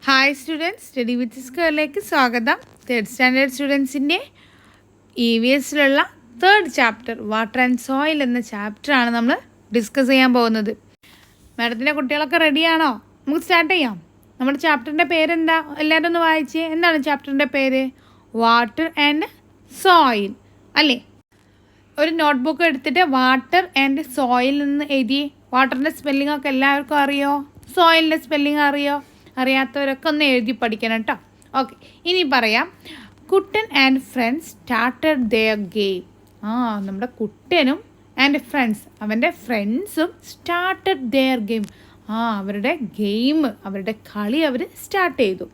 Hi students, study with സ്കറിലേക്ക് സ്വാഗതം. Third standard സ്റ്റുഡൻസിൻ്റെ EVSലുള്ള third chapter water and soil എന്ന ചാപ്റ്ററാണ് നമ്മൾ ഡിസ്കസ് ചെയ്യാൻ പോകുന്നത്. മാഡത്തിൻ്റെ കുട്ടികളൊക്കെ റെഡിയാണോ? നമുക്ക് സ്റ്റാർട്ട് ചെയ്യാം. നമ്മുടെ ചാപ്റ്ററിൻ്റെ പേരെന്താ? എല്ലാവരും ഒന്ന് വായിച്ചേ. എന്താണ് ചാപ്റ്ററിൻ്റെ പേര്? വാട്ടർ ആൻഡ് സോയിൽ അല്ലേ? ഒരു നോട്ട്ബുക്ക് എടുത്തിട്ട് വാട്ടർ ആൻഡ് സോയിൽ എന്ന് എഴുതി. വാട്ടറിൻ്റെ സ്പെല്ലിംഗ് ഒക്കെ എല്ലാവർക്കും അറിയോ? സോയിലിൻ്റെ സ്പെല്ലിംഗ് അറിയോ? അറിയാത്തവരൊക്കെ ഒന്ന് എഴുതി പഠിക്കണം കേട്ടോ. ഓക്കെ, ഇനി പറയാം. Kuttan and friends started their game. നമ്മുടെ കുട്ടനും ആൻഡ് ഫ്രണ്ട്സ്, അവൻ്റെ ഫ്രണ്ട്സും സ്റ്റാർട്ടഡ് ദെയർ ഗെയിം. അവരുടെ ഗെയിം, അവരുടെ കളി അവർ സ്റ്റാർട്ട് ചെയ്തു.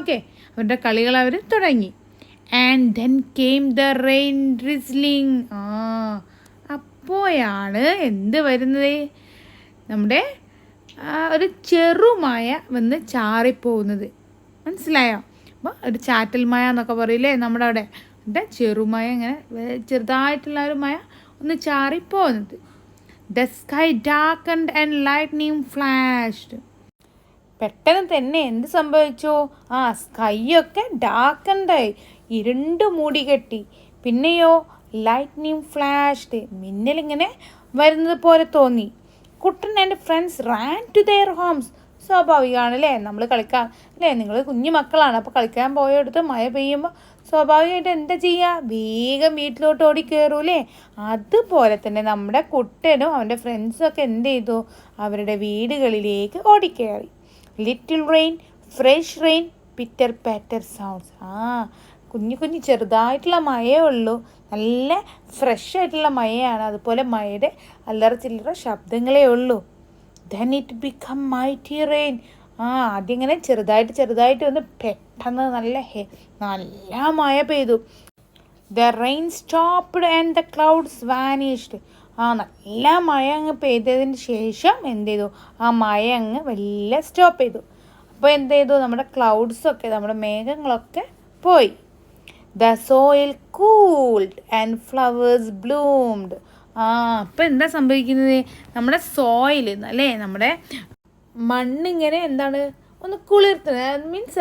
ഓക്കെ, അവരുടെ കളികൾ അവർ തുടങ്ങി. And then came the rain drizzling. അപ്പോഴാണ് എന്ത് വരുന്നത്? നമ്മുടെ ഒരു ചെറുമഴ വന്ന് ചാറിപ്പോകുന്നത്. മനസ്സിലായോ? അപ്പോൾ ഒരു ചാറ്റൽ മഴ എന്നൊക്കെ പറയില്ലേ നമ്മുടെ അവിടെ. എൻ്റെ ചെറുമഴ, ഇങ്ങനെ ചെറുതായിട്ടുള്ള ഒരു മഴ ഒന്ന് ചാറിപ്പോകുന്നത്. The sky darkened and lightning flashed. പെട്ടെന്ന് തന്നെ എന്ത് സംഭവിച്ചു? സ്കൈയൊക്കെ ഡാർക്കൻഡായി, ഇരുണ്ട് മൂടി കെട്ടി. പിന്നെയോ ലൈറ്റ്നിങ് ഫ്ലാഷ്ഡ്, മിന്നലിങ്ങനെ വരുന്നത് പോലെ തോന്നി. Kuttan and friends ran to their homes. സ്വാഭാവികമാണ് അല്ലേ, നമ്മൾ കളിക്കാൻ അല്ലേ, നിങ്ങൾ കുഞ്ഞു മക്കളാണ്. അപ്പോൾ കളിക്കാൻ പോയെടുത്ത് മഴ പെയ്യുമ്പോൾ സ്വാഭാവികമായിട്ട് എന്താ ചെയ്യുക? വേഗം വീട്ടിലോട്ട് ഓടി കയറൂലേ? അതുപോലെ തന്നെ നമ്മുടെ കുട്ടനും അവൻ്റെ ഫ്രണ്ട്സും ഒക്കെ എന്ത് ചെയ്തു? അവരുടെ വീടുകളിലേക്ക് ഓടിക്കയറി. Little rain, fresh rain, pitter patter sounds. കുഞ്ഞു കുഞ്ഞു ചെറുതായിട്ടുള്ള മഴയേ ഉള്ളൂ, നല്ല ഫ്രഷ് ആയിട്ടുള്ള മഴയാണ്. അതുപോലെ മഴയുടെ അല്ലറ ചില്ലറ ശബ്ദങ്ങളേ ഉള്ളൂ. Then it become mighty rain. ആദ്യം ഇങ്ങനെ ചെറുതായിട്ട് വന്ന് പെട്ടെന്ന് നല്ല മഴ പെയ്തു. The rain stopped and the clouds vanished. നല്ല മഴ അങ്ങ് പെയ്തതിന് ശേഷം എന്ത് ചെയ്തു? മഴ അങ്ങ് വലിയ സ്റ്റോപ്പ് ചെയ്തു. അപ്പോൾ എന്ത് ചെയ്തു? നമ്മുടെ ക്ലൗഡ്സൊക്കെ, നമ്മുടെ മേഘങ്ങളൊക്കെ പോയി. The soil cooled and flowers bloomed. അപ്പം എന്താ സംഭവിക്കുന്നത്? നമ്മുടെ സോയിൽ അല്ലേ, നമ്മുടെ മണ്ണിങ്ങനെ എന്താണ് ഒന്ന് കുളിർത്തുന്നത്. മീൻസ്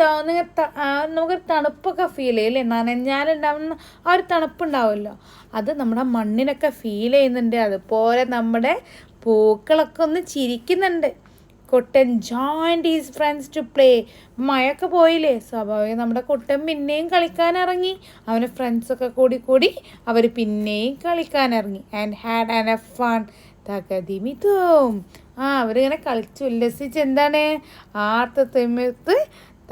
നമുക്ക് തണുപ്പൊക്കെ ഫീൽ ചെയ്യും അല്ലേ? നനഞ്ഞാലുണ്ടാവുന്ന ഒരു തണുപ്പുണ്ടാവുമല്ലോ, അത് നമ്മുടെ മണ്ണിനൊക്കെ ഫീൽ ചെയ്യുന്നുണ്ട്. അതുപോലെ നമ്മുടെ പൂക്കളൊക്കെ ഒന്ന് ചിരിക്കുന്നുണ്ട്. Kuttan joined his friends to play. മഴയൊക്കെ പോയില്ലേ, സ്വാഭാവികം നമ്മുടെ കുട്ടൻ പിന്നെയും കളിക്കാനിറങ്ങി. അവൻ്റെ ഫ്രണ്ട്സൊക്കെ കൂടി അവർ പിന്നെയും കളിക്കാനിറങ്ങി. And had an a fun തകതിമിതും. അവരിങ്ങനെ കളിച്ച് ഉല്ലസിച്ച് എന്താണ് ആർത്തത്തിമിത്ത്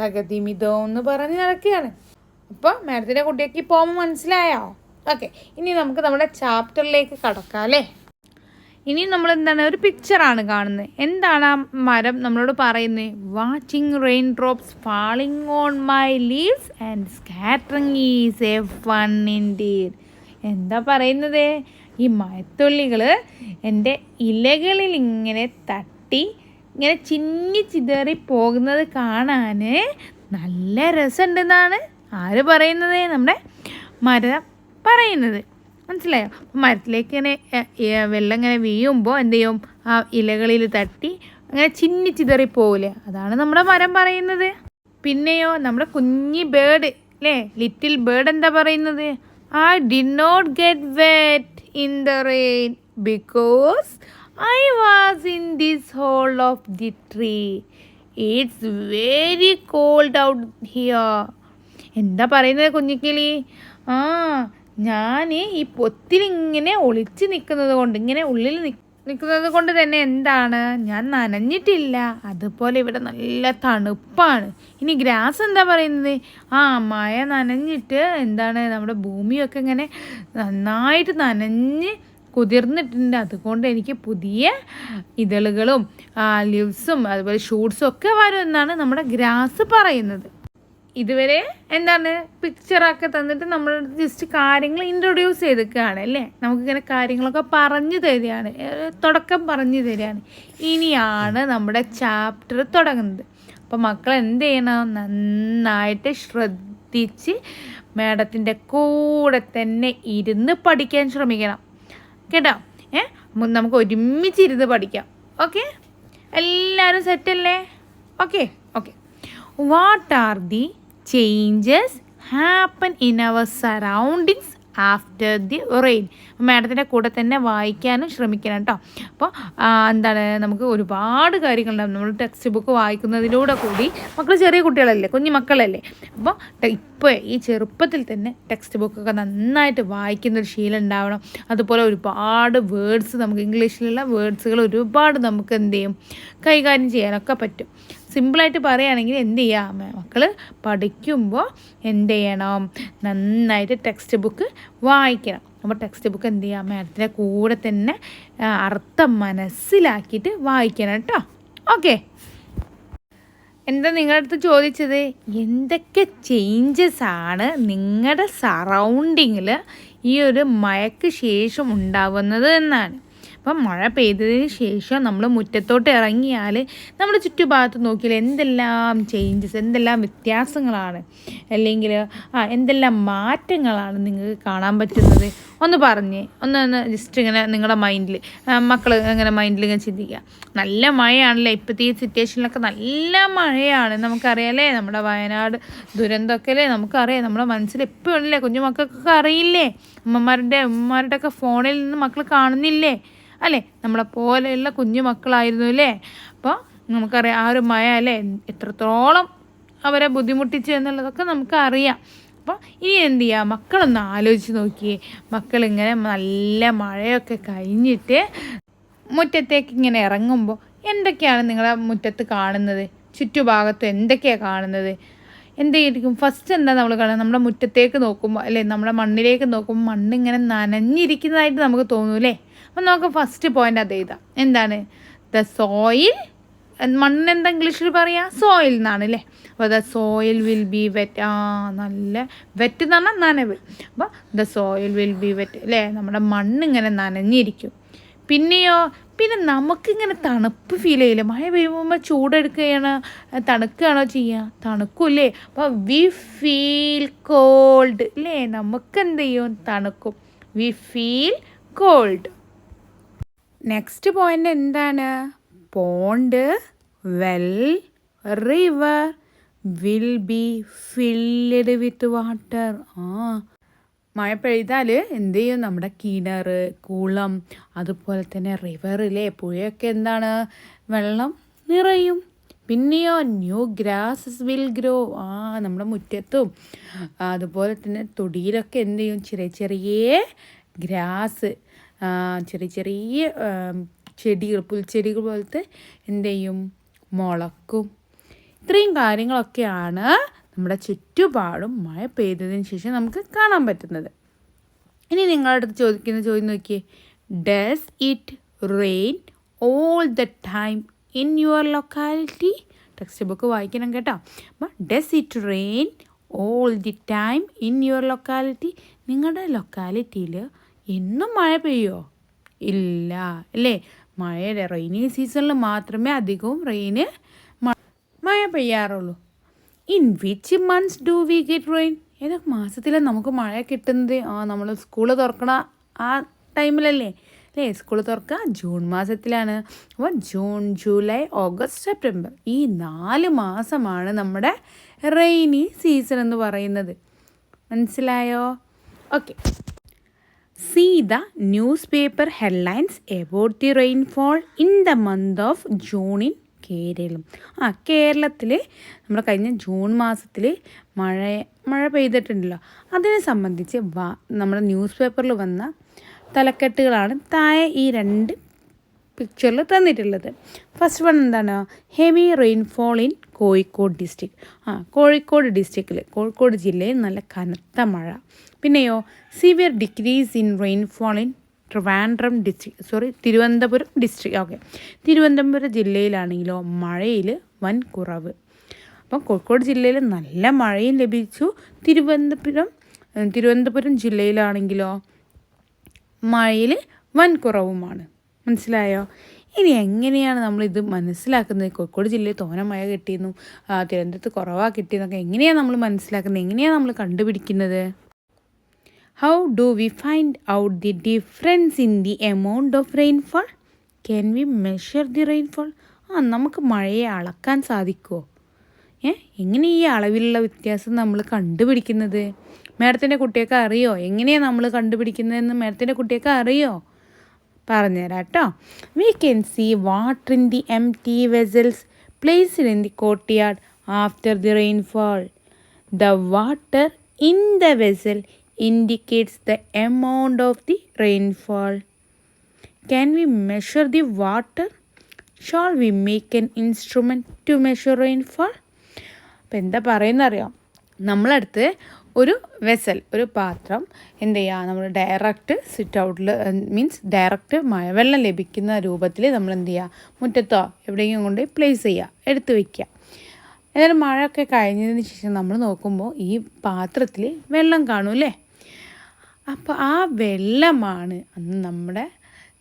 തകതിമിതം എന്ന് പറഞ്ഞ് നടക്കുകയാണ്. അപ്പോൾ മാഡത്തിൻ്റെ കുട്ടിയൊക്കെ പോകുമ്പോൾ മനസ്സിലായോ? ഓക്കെ, ഇനി നമുക്ക് നമ്മുടെ ചാപ്റ്ററിലേക്ക് കടക്കാം അല്ലേ. ഇനി നമ്മൾ എന്താണ്, ഒരു പിക്ചറാണ് കാണുന്നത്. എന്താണ് ആ മരം നമ്മളോട് പറയുന്നത്? Watching rain drops falling on my leaves and scattering is A fun indeed. എന്താ പറയുന്നത്? ഈ മഴത്തുള്ളികൾ എൻ്റെ ഇലകളിൽ ഇങ്ങനെ തട്ടി ഇങ്ങനെ ചിന്നി ചിതറി പോകുന്നത് കാണാൻ നല്ല രസമുണ്ടെന്നാണ് ആര് പറയുന്നത്? നമ്മുടെ മരം പറയുന്നത്. മനസ്സിലായോ? അപ്പം മരത്തിലേക്ക് ഇങ്ങനെ വെള്ളം ഇങ്ങനെ വീഴുമ്പോൾ എന്ത് ചെയ്യും? ആ ഇലകളിൽ തട്ടി അങ്ങനെ ചിന്നി ചിതറി പോവില്ലേ? അതാണ് നമ്മുടെ മരം പറയുന്നത്. പിന്നെയോ നമ്മുടെ കുഞ്ഞി ബേർഡ് അല്ലേ, ലിറ്റിൽ ബേർഡ് എന്താ പറയുന്നത്? I did not get wet in the rain because I was in this hole of the tree. It's very cold out here. എന്താ പറയുന്നത് കുഞ്ഞിക്കിളി? ഞാൻ ഈ പൊത്തിലിങ്ങനെ ഒളിച്ച് നിൽക്കുന്നത് കൊണ്ട്, ഇങ്ങനെ ഉള്ളിൽ നിൽക്കുന്നത് കൊണ്ട് തന്നെ എന്താണ്, ഞാൻ നനഞ്ഞിട്ടില്ല. അതുപോലെ ഇവിടെ നല്ല തണുപ്പാണ്. ഇനി ഗ്രാസ് എന്താ പറയുന്നത്? മഴ നനഞ്ഞിട്ട് എന്താണ്, നമ്മുടെ ഭൂമിയൊക്കെ ഇങ്ങനെ നന്നായിട്ട് നനഞ്ഞ് കുതിർന്നിട്ടുണ്ട്. അതുകൊണ്ട് എനിക്ക് പുതിയ ഇതളുകളും ലീവ്സും അതുപോലെ ഷൂട്ട്സും ഒക്കെ വരും എന്നാണ് നമ്മുടെ ഗ്രാസ് പറയുന്നത്. ഇതുവരെ എന്താണ് പിക്ചറൊക്കെ തന്നിട്ട് നമ്മൾ ജസ്റ്റ് കാര്യങ്ങൾ ഇൻട്രൊഡ്യൂസ് ചെയ്തിരിക്കുകയാണ് അല്ലേ. നമുക്കിങ്ങനെ കാര്യങ്ങളൊക്കെ പറഞ്ഞു തരികയാണ്, തുടക്കം പറഞ്ഞു തരികയാണ്. ഇനിയാണ് നമ്മുടെ ചാപ്റ്റർ തുടങ്ങുന്നത്. അപ്പോൾ മക്കൾ എന്ത് ചെയ്യണം? നന്നായിട്ട് ശ്രദ്ധിച്ച് മാഡത്തിൻ്റെ കൂടെ തന്നെ ഇരുന്ന് പഠിക്കാൻ ശ്രമിക്കണം കേട്ടോ. നമുക്ക് ഒരുമിച്ചിരുന്ന് പഠിക്കാം. ഓക്കെ, എല്ലാവരും സെറ്റല്ലേ? Okay. What are the changes happen in our surroundings after the rain. മാഡത്തിൻ്റെ കൂടെ തന്നെ വായിക്കാനും ശ്രമിക്കണം കേട്ടോ. അപ്പോൾ എന്താണ്, നമുക്ക് ഒരുപാട് കാര്യങ്ങളുണ്ടാകും നമ്മൾ ടെക്സ്റ്റ് ബുക്ക് വായിക്കുന്നതിലൂടെ കൂടി. മക്കൾ ചെറിയ കുട്ടികളല്ലേ, കുഞ്ഞു മക്കളല്ലേ. അപ്പോൾ ഇപ്പോൾ ഈ ചെറുപ്പത്തിൽ തന്നെ ടെക്സ്റ്റ് ബുക്കൊക്കെ നന്നായിട്ട് വായിക്കുന്നൊരു ശീലം ഉണ്ടാവണം. അതുപോലെ ഒരുപാട് വേർഡ്സ്, നമുക്ക് ഇംഗ്ലീഷിലുള്ള വേർഡ്സുകൾ ഒരുപാട് നമുക്ക് എന്ത് ചെയ്യും, കൈകാര്യം ചെയ്യാനൊക്കെ പറ്റും. സിമ്പിളായിട്ട് പറയുകയാണെങ്കിൽ എന്ത് ചെയ്യുക, മക്കൾ പഠിക്കുമ്പോൾ എന്ത് ചെയ്യണം, നന്നായിട്ട് ടെക്സ്റ്റ് ബുക്ക് വായിക്കണം. അപ്പോൾ ടെക്സ്റ്റ് ബുക്ക് എന്ത് ചെയ്യുക, മാഡത്തിൻ്റെ കൂടെ തന്നെ അർത്ഥം മനസ്സിലാക്കിയിട്ട് വായിക്കണം കേട്ടോ. ഓക്കെ, എന്താ നിങ്ങളുടെ അടുത്ത് ചോദിച്ചത്, എന്തൊക്കെ ചേഞ്ചസ് ആണ് നിങ്ങളുടെ സറൗണ്ടിങ്ങിൽ ഈ ഒരു മഴയ്ക്ക് ശേഷം ഉണ്ടാവുന്നത് എന്നാണ്. അപ്പം മഴ പെയ്തതിന് ശേഷം നമ്മൾ മുറ്റത്തോട്ട് ഇറങ്ങിയാൽ നമ്മുടെ ചുറ്റുഭാഗത്ത് നോക്കിയാൽ എന്തെല്ലാം ചേഞ്ചസ്, എന്തെല്ലാം വ്യത്യാസങ്ങളാണ്, അല്ലെങ്കിൽ എന്തെല്ലാം മാറ്റങ്ങളാണ് നിങ്ങൾക്ക് കാണാൻ പറ്റുന്നത്. ഒന്ന് പറഞ്ഞേ, ഒന്ന് ജസ്റ്റ് ഇങ്ങനെ നിങ്ങളുടെ മൈൻഡിൽ, മക്കൾ ഇങ്ങനെ മൈൻഡിൽ ഇങ്ങനെ ചിന്തിക്കുക. നല്ല മഴയാണല്ലേ ഇപ്പോഴത്തെ ഈ സിറ്റുവേഷനിലൊക്കെ, നല്ല മഴയാണ്. നമുക്കറിയാമല്ലേ നമ്മുടെ വയനാട് ദുരന്തമൊക്കെ അല്ലേ നമുക്കറിയാം. നമ്മുടെ മനസ്സിൽ എപ്പോഴും ഉണ്ടല്ലേ, കുഞ്ഞു മക്കൾക്കൊക്കെ അറിയില്ലേ, ഉമ്മമാരുടെ ഒക്കെ ഫോണിൽ നിന്ന് മക്കൾ കാണുന്നില്ലേ അല്ലേ, നമ്മളെ പോലെയുള്ള കുഞ്ഞു മക്കളായിരുന്നു അല്ലേ. അപ്പോൾ നമുക്കറിയാം ആ ഒരു മഴ അല്ലേ എത്രത്തോളം അവരെ ബുദ്ധിമുട്ടിച്ചു എന്നുള്ളതൊക്കെ നമുക്കറിയാം. അപ്പോൾ ഇനി എന്ത് ചെയ്യുക, മക്കളൊന്ന് ആലോചിച്ച് നോക്കിയേ. മക്കളിങ്ങനെ നല്ല മഴയൊക്കെ കഴിഞ്ഞിട്ട് മുറ്റത്തേക്ക് ഇങ്ങനെ ഇറങ്ങുമ്പോൾ എന്തൊക്കെയാണ് നിങ്ങളെ മുറ്റത്ത് കാണുന്നത്, ചുറ്റുഭാഗത്ത് എന്തൊക്കെയാണ് കാണുന്നത്, എന്തായിരിക്കും ഫസ്റ്റ് എന്താ നമ്മൾ കാണുന്നത്, നമ്മുടെ മുറ്റത്തേക്ക് നോക്കുമ്പോൾ അല്ലേ, നമ്മുടെ മണ്ണിലേക്ക് നോക്കുമ്പോൾ മണ്ണിങ്ങനെ നനഞ്ഞിരിക്കുന്നതായിട്ട് നമുക്ക് തോന്നൂല്ലേ. അപ്പം നമുക്ക് ഫസ്റ്റ് പോയിൻ്റ് അത് എഴുതാം. എന്താണ്, ദ സോയിൽ, മണ്ണെന്താ ഇംഗ്ലീഷിൽ പറയുക, സോയിൽ എന്നാണ് അല്ലേ. അപ്പോൾ the soil will be wet, നല്ല വെറ്റ് എന്ന് പറഞ്ഞാൽ നനവ്. അപ്പോൾ the soil will be wet അല്ലേ, നമ്മുടെ മണ്ണിങ്ങനെ നനഞ്ഞിരിക്കും. പിന്നെ നമുക്കിങ്ങനെ തണുപ്പ് ഫീൽ ചെയ്യില്ല, മഴ പെയ്യുമ്പോൾ ചൂടെടുക്കുകയാണ്, തണുക്കുകയാണോ ചെയ്യുക, തണുക്കൂല്ലേ. അപ്പോൾ വി ഫീൽ കോൾഡ് അല്ലേ, നമുക്കെന്ത് ചെയ്യും, തണുക്കും, we feel cold. Next point എന്താണ്, pond, well, river will be filled with water. മഴ പെയ്താൽ എന്ത് ചെയ്യും, നമ്മുടെ കിണർ, കുളം, അതുപോലെ തന്നെ റിവറിലെ പുഴയൊക്കെ എന്താണ്, വെള്ളം നിറയും. പിന്നെയോ ന്യൂ ഗ്രാസസ് വിൽ ഗ്രോ, നമ്മുടെ മുറ്റത്തും അതുപോലെ തന്നെ തൊടിയിലൊക്കെ എന്ത് ചെയ്യും, ചെറിയ ചെറിയ ഗ്രാസ്, ചെറിയ ചെറിയ ചെടികൾ, പുൽച്ചെടികൾ പോലത്തെ എന്ത് ചെയ്യും, മുളക്കും. ഇത്രയും കാര്യങ്ങളൊക്കെയാണ് നമ്മുടെ ചുറ്റുപാടും മഴ പെയ്തതിന് ശേഷം നമുക്ക് കാണാൻ പറ്റുന്നത്. ഇനി നിങ്ങളുടെ അടുത്ത് ചോദിക്കുന്ന ചോദ്യം നോക്കിയേ, does it rain all the time in your locality. Text book വായിക്കണം കേട്ടോ. അപ്പം does it rain all the time in your locality. നിങ്ങളുടെ ലൊക്കാലിറ്റിയിൽ എന്നും മഴ പെയ്യുമോ? ഇല്ല അല്ലേ. മഴയുടെ റെയിനി സീസണിൽ മാത്രമേ അധികവും മഴ പെയ്യാറുള്ളൂ. In which months do we get rain. ഏതൊക്കെ മാസത്തിലാണ് നമുക്ക് മഴ കിട്ടുന്നത്? നമ്മൾ സ്കൂൾ തുറക്കണ ആ ടൈമിലല്ലേ അല്ലേ. സ്കൂൾ തുറക്കുക ജൂൺ മാസത്തിലാണ്. അപ്പോൾ ജൂൺ, ജൂലൈ, ഓഗസ്റ്റ്, സെപ്റ്റംബർ ഈ 4 മാസമാണ് നമ്മുടെ റെയിനി സീസൺ എന്ന് പറയുന്നത്. മനസ്സിലായോ? Okay. See the newspaper headlines about the rainfall in the month of June in Kerala. കേരളത്തിൽ നമ്മൾ കഴിഞ്ഞ ജൂൺ മാസത്തിൽ മഴ പെയ്തിട്ടുണ്ടല്ലോ, അതിനെ സംബന്ധിച്ച് നമ്മുടെ ന്യൂസ് പേപ്പറിൽ വന്ന തലക്കെട്ടുകളാണ് താഴെ ഈ 2 പിക്ചറിൽ തന്നിട്ടുള്ളത്. ഫസ്റ്റ് വൺ എന്താണ്, heavy rainfall in Kozhikode district. Kozhikode ജില്ലയിൽ നല്ല കനത്ത മഴ. പിന്നെയോ severe decrease in rainfall in Thiruvananthapuram district. Okay, Thiruvananthapuram ജില്ലയിലാണെങ്കിലോ മഴയിൽ വൻ കുറവ്. അപ്പം കോഴിക്കോട് ജില്ലയിൽ നല്ല മഴയും ലഭിച്ചു. തിരുവനന്തപുരം ജില്ലയിലാണെങ്കിലോ മഴയിൽ വൻ കുറവുമാണ്. മനസ്സിലായോ? ഇനി എങ്ങനെയാണ് നമ്മളിത് മനസ്സിലാക്കുന്നത്? കോഴിക്കോട് ജില്ലയിൽ തോനെ മഴ കിട്ടിയിരുന്നു, തിരുവനന്തപുരത്ത് കുറവാണ് കിട്ടിയെന്നൊക്കെ എങ്ങനെയാണ് നമ്മൾ മനസ്സിലാക്കുന്നത്? എങ്ങനെയാണ് നമ്മൾ കണ്ടുപിടിക്കുന്നത്? How do we find out the difference in the amount of rainfall? Can we measure the rainfall? നമുക്ക് മഴയെ അളക്കാൻ സാധിക്കുമോ? എങ്ങനെ ഈ അളവിലുള്ള വ്യത്യാസം നമ്മൾ കണ്ടുപിടിക്കുന്നത്? മാഡത്തിൻ്റെ കുട്ടിയൊക്കെ അറിയോ എങ്ങനെയാണ് നമ്മൾ കണ്ടുപിടിക്കുന്നതെന്ന്? മാഡത്തിൻ്റെ കുട്ടിയൊക്കെ അറിയോ? പറഞ്ഞുതരാം കേട്ടോ. We can sea water in the empty vessels placed in the courtyard after the rainfall. The water in the vessel indicates the amount of the rainfall. Can we measure the water? Shall we make an instrument to measure rainfall? അപ്പോൾ എന്താ പറയുന്നറിയാം, നമ്മളടുത്ത് ഒരു vessel, ഒരു പാത്രം എന്ത് ചെയ്യുക, നമ്മൾ direct sit ഔട്ടിൽ മീൻസ് ഡയറക്റ്റ് മഴവെള്ളം ലഭിക്കുന്ന രൂപത്തിൽ നമ്മൾ എന്ത് ചെയ്യുക, മുറ്റത്തോ എവിടെയെങ്കിലും കൊണ്ട് പ്ലേസ് ചെയ്യുക, എടുത്ത് വയ്ക്കുക. ഏതായാലും മഴയൊക്കെ കഴിഞ്ഞതിന് ശേഷം നമ്മൾ നോക്കുമ്പോൾ ഈ പാത്രത്തിൽ വെള്ളം കാണും അല്ലേ. അപ്പോൾ ആ വെള്ളമാണ് അന്ന് നമ്മുടെ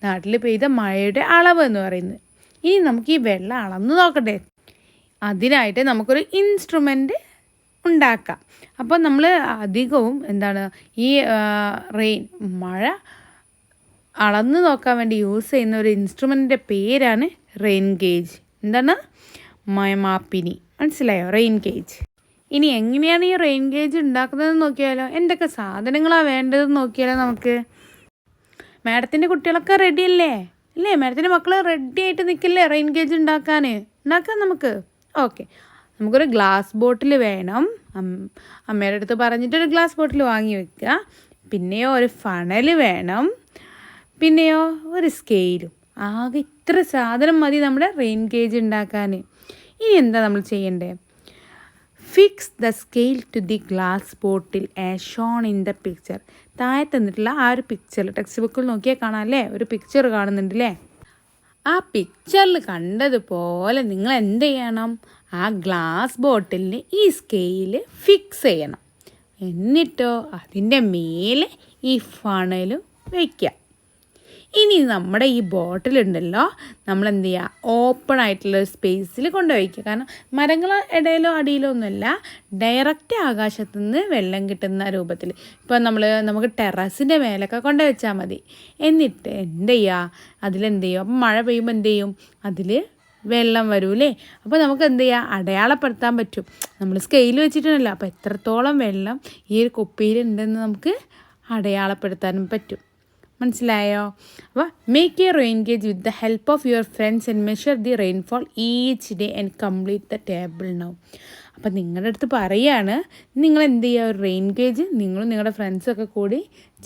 നാട്ടിൽ പെയ്ത മഴയുടെ അളവ് എന്ന് പറയുന്നത്. ഇനി നമുക്ക് ഈ വെള്ളം അളന്ന് നോക്കട്ടെ. അതിനായിട്ട് നമുക്കൊരു ഇൻസ്ട്രുമെൻ്റ് ഉണ്ടാക്കാം. അപ്പോൾ നമ്മൾ അധികവും എന്താണ് ഈ മഴ അളന്ന് നോക്കാൻ വേണ്ടി യൂസ് ചെയ്യുന്ന ഒരു ഇൻസ്ട്രുമെൻറ്റിൻ്റെ പേരാണ് റെയിൻ ഗേജ്. എന്താണ്? മാപ്പിനി. മനസ്സിലായോ? Rain gauge. ഇനി എങ്ങനെയാണ് ഈ റെയിൻ ഗേജ് ഉണ്ടാക്കുന്നതെന്ന് നോക്കിയാലോ. എന്തൊക്കെ സാധനങ്ങളാണ് വേണ്ടതെന്ന് നോക്കിയാലോ നമുക്ക്. മാഡത്തിൻ്റെ കുട്ടികളൊക്കെ റെഡി അല്ലേ? മാഡത്തിൻ്റെ മക്കൾ റെഡി ആയിട്ട് നിൽക്കില്ലേ റെയിൻ ഗേജ് ഉണ്ടാക്കാം നമുക്ക്. ഓക്കെ, നമുക്കൊരു ഗ്ലാസ് ബോട്ടിൽ വേണം. അമ്മയുടെ അടുത്ത് പറഞ്ഞിട്ടൊരു ഗ്ലാസ് ബോട്ടിൽ വാങ്ങി വെക്കുക. പിന്നെയോ ഒരു ഫണൽ വേണം. പിന്നെയോ ഒരു സ്കെയിലും. ആകെ ഇത്ര സാധനം മതി നമ്മുടെ റെയിൻ ഗേജ് ഉണ്ടാക്കാൻ. ഇനി എന്താ നമ്മൾ ചെയ്യേണ്ടത്? Fix the scale to the glass bottle as shown in the picture. താഴെ തന്നിട്ടുള്ള ആ ഒരു പിക്ചർ ടെക്സ്റ്റ് ബുക്കിൽ നോക്കിയാൽ കാണാം അല്ലേ, ഒരു പിക്ചർ കാണുന്നുണ്ടല്ലേ. ആ പിക്ചറിൽ കണ്ടതുപോലെ നിങ്ങൾ എന്ത് ചെയ്യണം? ആ ഗ്ലാസ് ബോട്ടിലിന് ഈ സ്കെയിൽ ഫിക്സ് ചെയ്യണം. എന്നിട്ടോ അതിൻ്റെ മേലെ ഈ ഫണലും വയ്ക്കുക. ഇനി നമ്മുടെ ഈ ബോട്ടിലുണ്ടല്ലോ, നമ്മൾ എന്ത് ചെയ്യുക, ഓപ്പൺ ആയിട്ടുള്ള സ്പേസിൽ കൊണ്ടുവയ്ക്കുക. കാരണം മരങ്ങളെ ഇടയിലോ അടിയിലോ ഒന്നുമല്ല, ഡയറക്റ്റ് ആകാശത്തു നിന്ന് വെള്ളം കിട്ടുന്ന രൂപത്തിൽ. ഇപ്പോൾ നമുക്ക് ടെറസിൻ്റെ മേലൊക്കെ കൊണ്ടുവച്ചാൽ മതി. എന്നിട്ട് എന്ത് ചെയ്യുക, അതിലെന്ത് ചെയ്യും, അപ്പം മഴ പെയ്യുമ്പോൾ എന്ത് ചെയ്യും, അതിൽ വെള്ളം വരൂലേ. അപ്പോൾ നമുക്ക് എന്ത് ചെയ്യുക, അടയാളപ്പെടുത്താൻ പറ്റും. നമ്മൾ സ്കെയിൽ വെച്ചിട്ടുണ്ടല്ലോ, അപ്പോൾ എത്രത്തോളം വെള്ളം ഈ ഒരു കുപ്പിയിലുണ്ടെന്ന് നമുക്ക് അടയാളപ്പെടുത്താനും പറ്റും. മനസ്സിലായോ? അപ്പോൾ make A rain gauge with the help of your friends and measure the rainfall each day and complete the table now. അപ്പം നിങ്ങളുടെ അടുത്ത് പറയുകയാണ്, നിങ്ങൾ എന്ത് ചെയ്യുക, ഒരു റെയിൻ ഗേജ് നിങ്ങളും നിങ്ങളുടെ ഫ്രണ്ട്സൊക്കെ കൂടി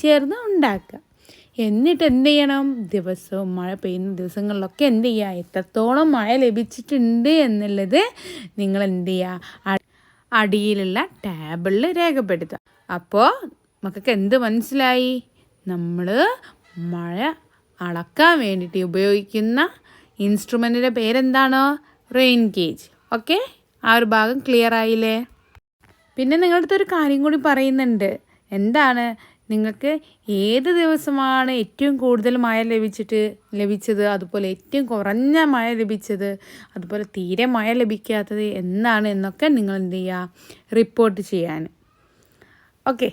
ചേർന്ന് ഉണ്ടാക്കുക. എന്നിട്ട് എന്ത് ചെയ്യണം, ദിവസവും മഴ പെയ്യുന്ന ദിവസങ്ങളിലൊക്കെ എന്ത് ചെയ്യുക, എത്രത്തോളം മഴ ലഭിച്ചിട്ടുണ്ട് എന്നുള്ളത് നിങ്ങൾ എന്ത് ചെയ്യുക, അടിയിലുള്ള ടേബിളിൽ രേഖപ്പെടുത്തുക. അപ്പോൾ മക്കൾക്ക് എന്ത് മനസ്സിലായി? നമ്മൾ മഴ അളക്കാൻ വേണ്ടിയിട്ട് ഉപയോഗിക്കുന്ന ഇൻസ്ട്രുമെൻറ്റിൻ്റെ പേരെന്താണോ? Rain gauge. ഓക്കെ, ആ ഒരു ഭാഗം ക്ലിയർ ആയില്ലേ? പിന്നെ നിങ്ങളുടെ അടുത്തൊരു കാര്യം കൂടി പറയുന്നുണ്ട്. എന്താണ്? നിങ്ങൾക്ക് ഏത് ദിവസമാണ് ഏറ്റവും കൂടുതൽ മഴ ലഭിച്ചത്, അതുപോലെ ഏറ്റവും കുറഞ്ഞ മഴ ലഭിച്ചത്, അതുപോലെ തീരെ മഴ ലഭിക്കാത്തത് എന്നാണ് എന്നൊക്കെ നിങ്ങൾ എന്ത് ചെയ്യുക, റിപ്പോർട്ട് ചെയ്യാൻ. ഓക്കെ,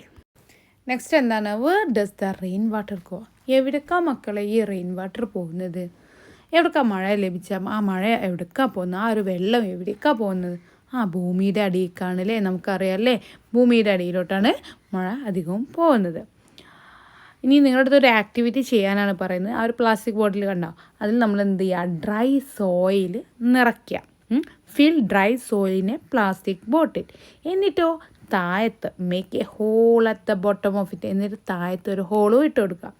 നെക്സ്റ്റ് എന്താണ്? Where does the rain water go? എവിടേക്കാ മക്കളെ ഈ റെയിൻ വാട്ടർ പോകുന്നത്? എവിടേക്കാ മഴ ലഭിച്ച ആ മഴ എവിടേക്കാ പോകുന്നത്? ആ ഒരു വെള്ളം എവിടേക്കാ പോകുന്നത്? ഭൂമിയുടെ അടിയിലേക്കാണ് അല്ലേ. നമുക്കറിയാം അല്ലേ, ഭൂമിയുടെ അടിയിലോട്ടാണ് മഴ അധികവും പോകുന്നത്. ഇനി നിങ്ങളുടെ അടുത്ത് ഒരു ആക്ടിവിറ്റി ചെയ്യാനാണ് പറയുന്നത്. ആ ഒരു പ്ലാസ്റ്റിക് ബോട്ടിൽ കണ്ടോ, അതിൽ നമ്മൾ എന്ത് ചെയ്യുക, ഡ്രൈ സോയിൽ നിറയ്ക്കുക. ഫിൽ ഡ്രൈ സോയിലിനെ പ്ലാസ്റ്റിക് ബോട്ടിൽ. എന്നിട്ടോ താഴത്ത് make a hole at the bottom of it. എന്നിട്ട് താഴത്ത് ഒരു ഹോളും ഇട്ട് കൊടുക്കുക.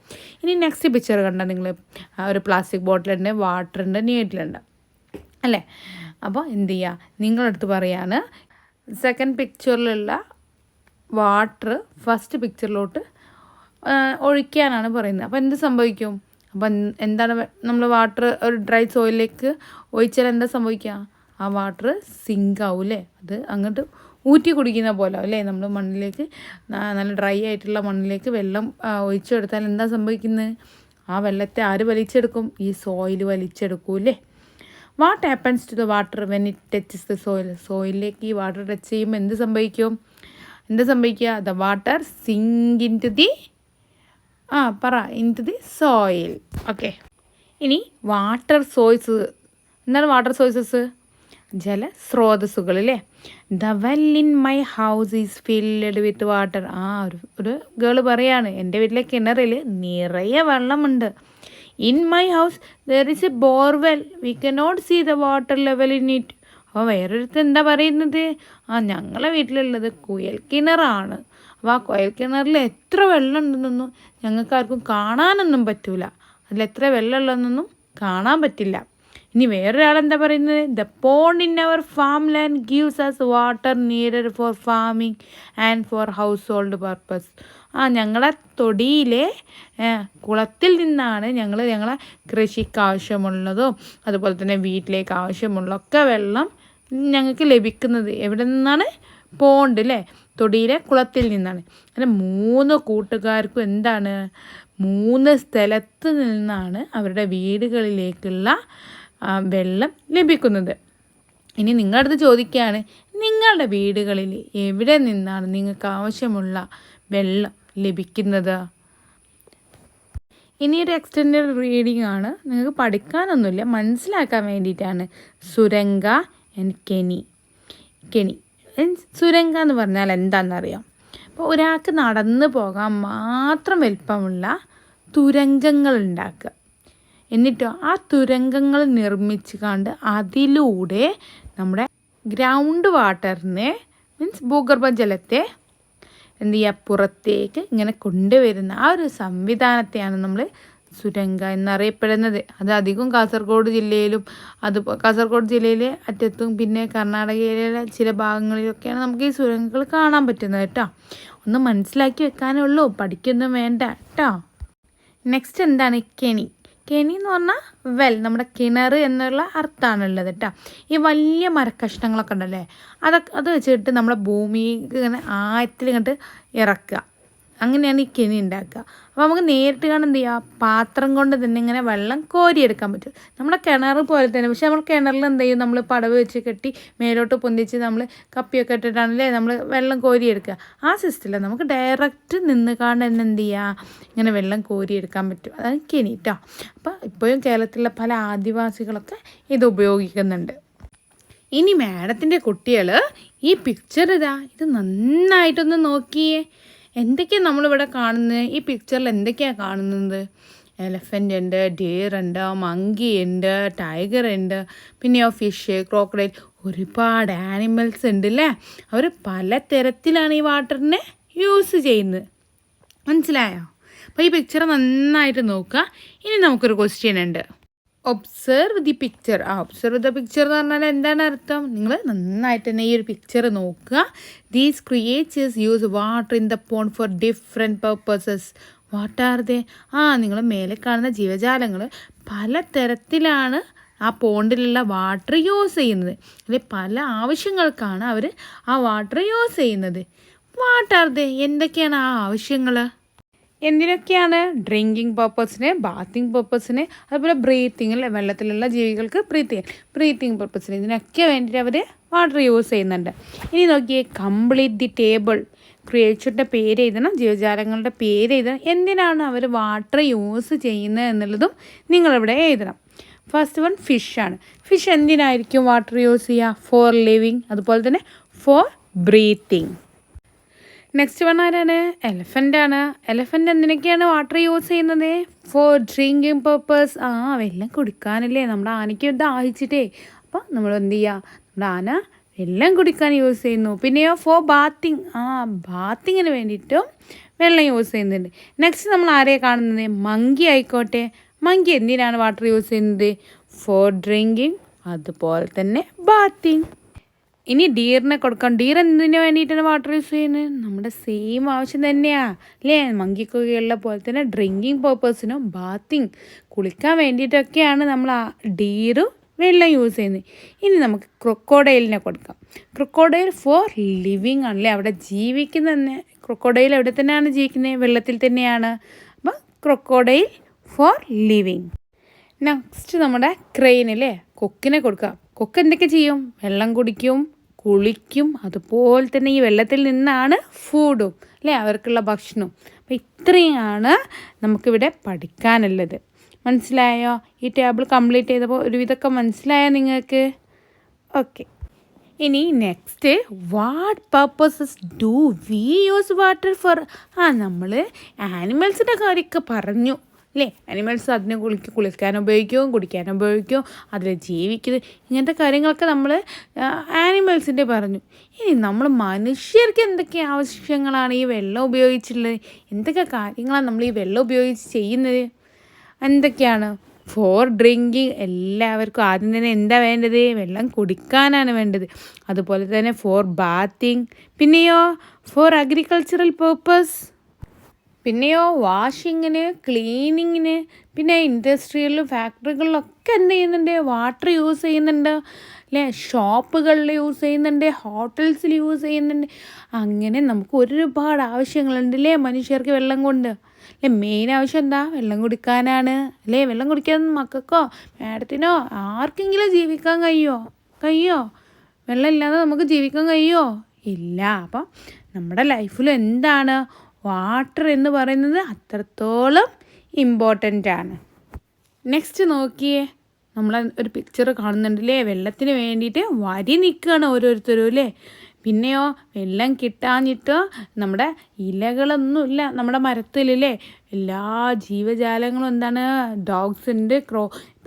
ഇനി നെക്സ്റ്റ് പിക്ചർ കണ്ടാൽ നിങ്ങൾ ഒരു പ്ലാസ്റ്റിക് ബോട്ടിലുണ്ട്, വാട്ടറുണ്ട്, നീഡിലുണ്ട് അല്ലേ. അപ്പോൾ എന്ത് ചെയ്യുക, നിങ്ങളടുത്ത് പറയാണ് സെക്കൻഡ് പിക്ചറിലുള്ള വാട്ടർ ഫസ്റ്റ് പിക്ചറിലോട്ട് ഒഴിക്കാനാണ് പറയുന്നത്. അപ്പോൾ എന്ത് സംഭവിക്കും? അപ്പം എന്താണ്, നമ്മൾ വാട്ടർ ഒരു ഡ്രൈ സോയിലേക്ക് ഒഴിച്ചാൽ എന്താ സംഭവിക്കുക? ആ വാട്ടർ സിങ്ക് ആവും അല്ലേ. അത് അങ്ങോട്ട് ഊറ്റി കുടിക്കുന്ന പോലെ അല്ലേ. നമ്മൾ മണ്ണിലേക്ക്, നല്ല ഡ്രൈ ആയിട്ടുള്ള മണ്ണിലേക്ക് വെള്ളം ഒഴിച്ചു കൊടുത്താൽ എന്താ സംഭവിക്കുന്നത്? ആ വെള്ളത്തെ ആര് വലിച്ചെടുക്കും? ഈ സോയിൽ വലിച്ചെടുക്കൂല്ലേ. What happens to the water when it touches the soil? സോയിലിലേക്ക് ഈ വാട്ടർ ടച്ച് ചെയ്യുമ്പോൾ എന്ത് സംഭവിക്കും? എന്താ സംഭവിക്കുക? The water sink into the into the soil. Okay, ഇനി വാട്ടർ സോഴ്സ്. എന്താണ് വാട്ടർ സോഴ്സസ്? ജലസ്രോതസ്സുകൾ അല്ലേ. The well in my house is filled with water. ഒരു ഗേള് പറയാണ്, എൻ്റെ വീട്ടിലെ കിണറിൽ നിറയെ വെള്ളമുണ്ട്. In my house there is a borewell, we cannot see the water level in it. അപ്പോൾ വേറൊരുത്തർ എന്താ പറയുന്നത്, ഞങ്ങളെ വീട്ടിലുള്ളത് കുയൽ കിണറാണ്. അപ്പോൾ ആ കുയൽ കിണറിൽ എത്ര വെള്ളം ഉണ്ടെന്നൊന്നും ഞങ്ങൾക്കാർക്കും കാണാനൊന്നും പറ്റൂല. അതിലെത്ര വെള്ളമുള്ളതെന്നൊന്നും കാണാൻ പറ്റില്ല. ഇനി വേറൊരാളെന്താ പറയുന്നത്, the pond in our farm land gives us water needed for farming and for household purpose. ഞങ്ങളെ തൊടിയിലെ കുളത്തിൽ നിന്നാണ് ഞങ്ങളെ കൃഷിക്ക് ആവശ്യമുള്ളതും അതുപോലെ തന്നെ വീട്ടിലേക്ക് ആവശ്യമുള്ളൊക്കെ വെള്ളം ഞങ്ങൾക്ക് ലഭിക്കുന്നത്. എവിടെ നിന്നാണ്? പോണ്ട് അല്ലേ, തൊടിയിലെ കുളത്തിൽ നിന്നാണ്. അങ്ങനെ 3 കൂട്ടുകാർക്കും എന്താണ്, 3 സ്ഥലത്ത് നിന്നാണ് അവരുടെ വീടുകളിലേക്കുള്ള വെള്ളം ലഭിക്കുന്നത്. ഇനി നിങ്ങളുടെ അടുത്ത് ചോദിക്കുകയാണ്, നിങ്ങളുടെ വീടുകളിൽ എവിടെ നിന്നാണ് നിങ്ങൾക്ക് ആവശ്യമുള്ള വെള്ളം ലഭിക്കുന്നത്? ഇനി ഒരു എക്സ്റ്റൻഡഡ് റീഡിംഗ് ആണ്, നിങ്ങൾക്ക് പഠിക്കാനൊന്നുമില്ല, മനസ്സിലാക്കാൻ വേണ്ടിയിട്ടാണ്. Suranga and Kenny. സുരംഗ എന്ന് പറഞ്ഞാൽ എന്താണെന്നറിയാം? അപ്പോൾ ഒരാൾക്ക് നടന്നു പോകാൻ മാത്രം വലിപ്പമുള്ള തുരങ്കങ്ങൾ ഉണ്ടാക്കുക. എന്നിട്ടോ ആ തുരങ്കങ്ങൾ നിർമ്മിച്ച് കണ്ട് അതിലൂടെ നമ്മുടെ ഗ്രൗണ്ട് വാട്ടറിനെ ഭൂഗർഭജലത്തെ എന്ത് ചെയ്യുക, പുറത്തേക്ക് ഇങ്ങനെ കൊണ്ടുവരുന്ന ആ ഒരു സംവിധാനത്തെയാണ് നമ്മൾ സുരംഗ എന്നറിയപ്പെടുന്നത്. അത് അധികം കാസർഗോഡ് ജില്ലയിലും കാസർഗോഡ് ജില്ലയിലെ അറ്റത്തും പിന്നെ കർണാടകയിലെ ചില ഭാഗങ്ങളിലൊക്കെയാണ് നമുക്ക് ഈ സുരംഗങ്ങൾ കാണാൻ പറ്റുന്നത് കേട്ടോ. ഒന്ന് മനസ്സിലാക്കി വെക്കാനേ ഉള്ളൂ, പഠിക്കൊന്നും വേണ്ട കേട്ടോ. നെക്സ്റ്റ് എന്താണ് കെനി എന്ന് പറഞ്ഞാൽ വെൽ, നമ്മുടെ കിണർ എന്നുള്ള അർത്ഥമാണുള്ളത് കേട്ടോ. ഈ വലിയ മരക്കഷ്ണങ്ങളൊക്കെ ഉണ്ടല്ലേ, അത് വെച്ചിട്ട് നമ്മളെ ഭൂമിക്ക് ഇങ്ങനെ ആഴത്തിൽ ഇങ്ങോട്ട് ഇറക്കുക. അങ്ങനെയാണ് ഈ കെനി ഉണ്ടാക്കുക. അപ്പോൾ നമുക്ക് നേരിട്ട് കാണാൻ എന്ത് ചെയ്യുക, പാത്രം കൊണ്ട് തന്നെ ഇങ്ങനെ വെള്ളം കോരിയെടുക്കാൻ പറ്റും. നമ്മുടെ കിണർ പോലെ തന്നെ. പക്ഷെ നമ്മൾ കിണറിൽ എന്ത് ചെയ്യും, നമ്മൾ പടവ് വെച്ച് കെട്ടി മേലോട്ട് പൊന്തിച്ച് നമ്മൾ കപ്പിയൊക്കെ ഇട്ടിട്ടാണല്ലേ നമ്മൾ വെള്ളം കോരിയെടുക്കുക. ആ സിസ്റ്റമില്ല, നമുക്ക് ഡയറക്റ്റ് നിന്ന് കാണാൻ തന്നെ എന്ത് ചെയ്യുക, ഇങ്ങനെ വെള്ളം കോരിയെടുക്കാൻ പറ്റും. അതാണ് കെനി കേട്ടോ. അപ്പോൾ ഇപ്പോഴും കേരളത്തിലെ പല ആദിവാസികളൊക്കെ ഇത് ഉപയോഗിക്കുന്നുണ്ട്. ഇനി മാഡത്തിൻ്റെ കുട്ടികൾ ഈ പിക്ചർ ഇത് നന്നായിട്ടൊന്ന് നോക്കിയേ. എന്തൊക്കെയാണ് നമ്മളിവിടെ കാണുന്നത്? ഈ പിക്ചറിൽ എന്തൊക്കെയാണ് കാണുന്നത്? എലഫൻ്റ് ഉണ്ട്, ഡിയർ ഉണ്ട്, മങ്കി ഉണ്ട്, ടൈഗർ ഉണ്ട്, പിന്നെയോ ഫിഷ്, ക്രോക്കഡൈൽ, ഒരുപാട് ആനിമൽസ് ഉണ്ട് അല്ലേ. അവർ പല തരത്തിലാണ് ഈ വാട്ടറിനെ യൂസ് ചെയ്യുന്നത്. മനസ്സിലായോ? അപ്പോൾ ഈ പിക്ചർ നന്നായിട്ട് നോക്കുക. ഇനി നമുക്കൊരു ക്വസ്റ്റ്യൻ ഉണ്ട്. Observe the picture. Observe the picture എന്ന് പറഞ്ഞാൽ എന്താണ് അർത്ഥം? നിങ്ങൾ നന്നായിട്ട് തന്നെ ഈ ഒരു പിക്ചർ നോക്കുക. These creatures use water in the pond four different purposes. What are they? നിങ്ങൾ മേലെ കാണുന്ന ജീവജാലങ്ങൾ പല തരത്തിലാണ് ആ പോണ്ടിലുള്ള വാട്ടർ യൂസ് ചെയ്യുന്നത്. അല്ലെ, പല ആവശ്യങ്ങൾക്കാണ് അവർ ആ വാട്ടർ യൂസ് ചെയ്യുന്നത്. What are they? എന്തൊക്കെയാണ് ആ ആവശ്യങ്ങൾ? എന്തിനൊക്കെയാണ്? ഡ്രിങ്കിങ് പർപ്പസിന്, ബാത്തിങ് പർപ്പസിന്, അതുപോലെ ബ്രീത്തിങ് അല്ലേ, വെള്ളത്തിലുള്ള ജീവികൾക്ക് ബ്രീത്തിങ് പർപ്പസിന്, ഇതിനൊക്കെ വേണ്ടിയിട്ട് അവർ വാട്ടർ യൂസ് ചെയ്യുന്നുണ്ട്. ഇനി നോക്കിയേ, കംപ്ലീറ്റ് ദി ടേബിൾ. ക്രിയേച്ചറിൻ്റെ പേര് എഴുതണം, ജീവജാലങ്ങളുടെ പേര് എഴുതണം, എന്തിനാണ് അവർ വാട്ടർ യൂസ് ചെയ്യുന്നത് എന്നുള്ളതും നിങ്ങളിവിടെ എഴുതണം. ഫസ്റ്റ് വൺ ഫിഷാണ്. ഫിഷ് എന്തിനായിരിക്കും വാട്ടർ യൂസ് ചെയ്യുക? ഫോർ ലിവിങ്, അതുപോലെ തന്നെ ഫോർ ബ്രീത്തിങ്. നെക്സ്റ്റ് വൺ ആരാണ്? എലഫൻ്റാണ്. എലഫൻ്റ് എന്തിനൊക്കെയാണ് വാട്ടർ യൂസ് ചെയ്യുന്നത്? For drinking purpose. വെള്ളം കുടിക്കാനല്ലേ, നമ്മുടെ ആനയ്ക്ക് ദാഹിച്ചിട്ടേ. അപ്പോൾ നമ്മൾ എന്ത് ചെയ്യുക, നമ്മുടെ ആന വെള്ളം കുടിക്കാൻ യൂസ് ചെയ്യുന്നു. പിന്നെയോ ഫോർ ബാത്തിങ്. ബാത്തിങ്ങിന് വേണ്ടിയിട്ടും വെള്ളം യൂസ് ചെയ്യുന്നുണ്ട്. നെക്സ്റ്റ് നമ്മൾ ആരെയാണ് കാണുന്നത്? മങ്കി ആയിക്കോട്ടെ. മങ്കി എന്തിനാണ് വാട്ടർ യൂസ് ചെയ്യുന്നത്? ഫോർ ഡ്രിങ്കിങ്, അതുപോലെ തന്നെ ബാത്തിങ്. ഇനി ഡീറിനെ കൊടുക്കാം. ഡീർ എന്തിനു വേണ്ടിയിട്ടാണ് വാട്ടർ യൂസ് ചെയ്യുന്നത്? നമ്മുടെ സെയിം ആവശ്യം തന്നെയാണ് അല്ലേ, മങ്കിക്കൊക്കെയുള്ള പോലെ തന്നെ ഡ്രിങ്കിങ് പർപ്പസിനും ബാത്തിങ്, കുളിക്കാൻ വേണ്ടിയിട്ടൊക്കെയാണ് നമ്മൾ ആ ഡീറും വെള്ളം യൂസ് ചെയ്യുന്നത്. ഇനി നമുക്ക് ക്രൊക്കോഡൈലിനെ കൊടുക്കാം. ക്രൊക്കോഡൈൽ ഫോർ ലിവിങ് ആണല്ലേ, അവിടെ ജീവിക്കുന്ന തന്നെ. ക്രൊക്കോഡൈൽ എവിടെ തന്നെയാണ് ജീവിക്കുന്നത്? വെള്ളത്തിൽ തന്നെയാണ്. അപ്പം ക്രൊക്കോഡൈൽ ഫോർ ലിവിങ്. നെക്സ്റ്റ് നമ്മുടെ ക്രെയിനില്ലേ, കൊക്കിനെ കൊടുക്കാം. കൊക്ക് എന്തൊക്കെ ചെയ്യും? വെള്ളം കുടിക്കും, കുളിക്കും, അതുപോലെ തന്നെ ഈ വെള്ളത്തിൽ നിന്നാണ് ഫുഡും അല്ലേ, അവർക്കുള്ള ഭക്ഷണവും. അപ്പോൾ ഇത്രയാണ് നമുക്കിവിടെ പഠിക്കാനുള്ളത്. മനസ്സിലായോ? ഈ ടേബിൾ കംപ്ലീറ്റ് ചെയ്തപ്പോൾ ഒരുവിധമൊക്കെ മനസ്സിലായോ നിങ്ങൾക്ക്? ഓക്കെ. ഇനി next, what purposes do we use water for? നമ്മൾ ആനിമൽസിൻ്റെ കാര്യമൊക്കെ പറഞ്ഞു അല്ലേ. ആനിമൽസ് അതിനെ കുളിക്കാൻ ഉപയോഗിക്കും, കുടിക്കാൻ ഉപയോഗിക്കും, അതിൽ ജീവിക്കുന്നത്, ഇങ്ങനത്തെ കാര്യങ്ങളൊക്കെ നമ്മൾ ആനിമൽസിൻ്റെ പറഞ്ഞു. ഇനി നമ്മൾ മനുഷ്യർക്ക് എന്തൊക്കെ ആവശ്യങ്ങളാണ് ഈ വെള്ളം ഉപയോഗിച്ചുള്ളത്? എന്തൊക്കെ കാര്യങ്ങളാണ് നമ്മൾ ഈ വെള്ളം ഉപയോഗിച്ച് ചെയ്യുന്നത്? എന്തൊക്കെയാണ്? ഫോർ ഡ്രിങ്കിങ്, എല്ലാവർക്കും ആദ്യം തന്നെ എന്താ വേണ്ടത്? വെള്ളം കുടിക്കാനാണ് വേണ്ടത്. അതുപോലെ തന്നെ ഫോർ ബാത്തിങ്, പിന്നെയോ ഫോർ അഗ്രികൾച്ചറൽ പേർപ്പസ്, പിന്നെയോ വാഷിങ്ങിന്, ക്ലീനിങ്ങിന്, പിന്നെ ഇൻഡസ്ട്രിയലിലും ഫാക്ടറികളിലൊക്കെ എന്ത് ചെയ്യുന്നുണ്ട്? വാട്ടർ യൂസ് ചെയ്യുന്നുണ്ട് അല്ലേ. ഷോപ്പുകളിൽ യൂസ് ചെയ്യുന്നുണ്ട്, ഹോട്ടൽസിൽ യൂസ് ചെയ്യുന്നുണ്ട്. അങ്ങനെ നമുക്ക് ഒരുപാട് ആവശ്യങ്ങളുണ്ട് അല്ലേ മനുഷ്യർക്ക് വെള്ളം കൊണ്ട് അല്ലേ. മെയിൻ ആവശ്യം എന്താ? വെള്ളം കുടിക്കാനാണ് അല്ലേ. വെള്ളം കുടിക്കാൻ മക്കൾക്കോ മാഡത്തിനോ ആർക്കെങ്കിലും ജീവിക്കാൻ കഴിയുമോ? വെള്ളം ഇല്ലാതെ നമുക്ക് ജീവിക്കാൻ കഴിയുമോ? ഇല്ല. അപ്പം നമ്മുടെ ലൈഫിൽ എന്താണ്? വാട്ടർ എന്ന് പറയുന്നത് അത്രത്തോളം ഇമ്പോർട്ടൻ്റ് ആണ്. നെക്സ്റ്റ് നോക്കിയേ, നമ്മൾ ഒരു പിക്ചർ കാണുന്നുണ്ടല്ലേ. വെള്ളത്തിന് വേണ്ടിയിട്ട് വരി നിൽക്കുകയാണ് ഓരോരുത്തരും അല്ലേ. പിന്നെയോ വെള്ളം കിട്ടാഞ്ഞിട്ട് നമ്മുടെ ഇലകളൊന്നുമില്ല നമ്മുടെ മരത്തിലല്ലേ. എല്ലാ ജീവജാലങ്ങളും എന്താണ്? ഡോഗ്സ് ഉണ്ട്,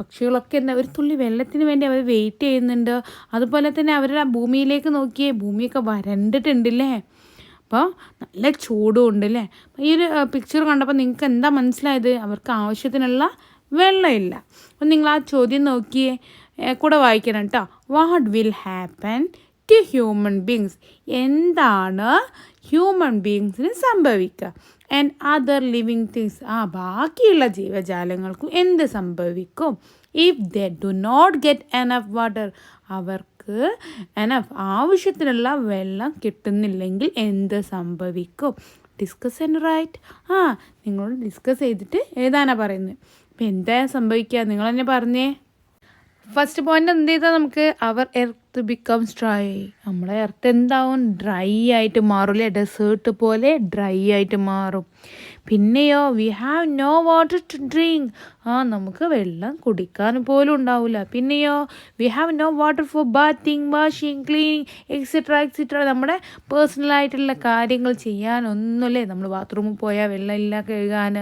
പക്ഷികളൊക്കെ എന്താ ഒരു തുള്ളി വെള്ളത്തിന് വേണ്ടി അവർ വെയിറ്റ് ചെയ്യുന്നുണ്ട്. അതുപോലെ തന്നെ അവരുടെ ഭൂമിയിലേക്ക് നോക്കിയേ, ഭൂമിയൊക്കെ വരണ്ടിട്ടുണ്ടല്ലേ. അപ്പോൾ നല്ല ചൂടും ഉണ്ട് അല്ലേ. ഈ ഒരു പിക്ചർ കണ്ടപ്പോൾ നിങ്ങൾക്ക് എന്താ മനസ്സിലായത്? അവർക്ക് ആവശ്യത്തിനുള്ള വെള്ളമില്ല. അപ്പം നിങ്ങൾ ആ ചോദ്യം നോക്കിയേ, കൂടെ വായിക്കണം കേട്ടോ. What will happen to human beings? എന്താണ് ഹ്യൂമൻ ബീങ്സിന് സംഭവിക്കുക? ആൻഡ് അതർ ലിവിങ് തിങ്സ്, ബാക്കിയുള്ള ജീവജാലങ്ങൾക്കും എന്ത് സംഭവിക്കും? If they do not get enough water, അവർക്ക് എനഫ് ആവശ്യത്തിനുള്ള വെള്ളം കിട്ടുന്നില്ലെങ്കിൽ എന്ത് സംഭവിക്കും? Discuss and write. നിങ്ങളോട് ഡിസ്കസ് ചെയ്തിട്ട് എഴുതാനാണ് പറയുന്നത്. അപ്പം എന്താ സംഭവിക്കുക? നിങ്ങൾ തന്നെ പറഞ്ഞേ. ഫസ്റ്റ് പോയിന്റ് എന്ത് ചെയ്താൽ നമുക്ക് അവർ എർത്ത് ബിക്കംസ് ഡ്രൈ. നമ്മളെ എർത്ത് എന്താവും? ഡ്രൈ ആയിട്ട് മാറും അല്ലേ. ഡെസേർട്ട് പോലെ ഡ്രൈ ആയിട്ട് മാറും. പിന്നെയോ we have no water to drink. നമുക്ക് വെള്ളം കുടിക്കാൻ പോലും ഉണ്ടാവില്ല. പിന്നെയോ we have no water for bathing, washing, cleaning, etcetera. നമ്മുടെ പേഴ്സണലായിട്ടുള്ള കാര്യങ്ങൾ ചെയ്യാനൊന്നുമില്ലേ. നമ്മൾ ബാത്റൂമിൽ പോയാൽ വെള്ളമില്ല കഴുകാൻ.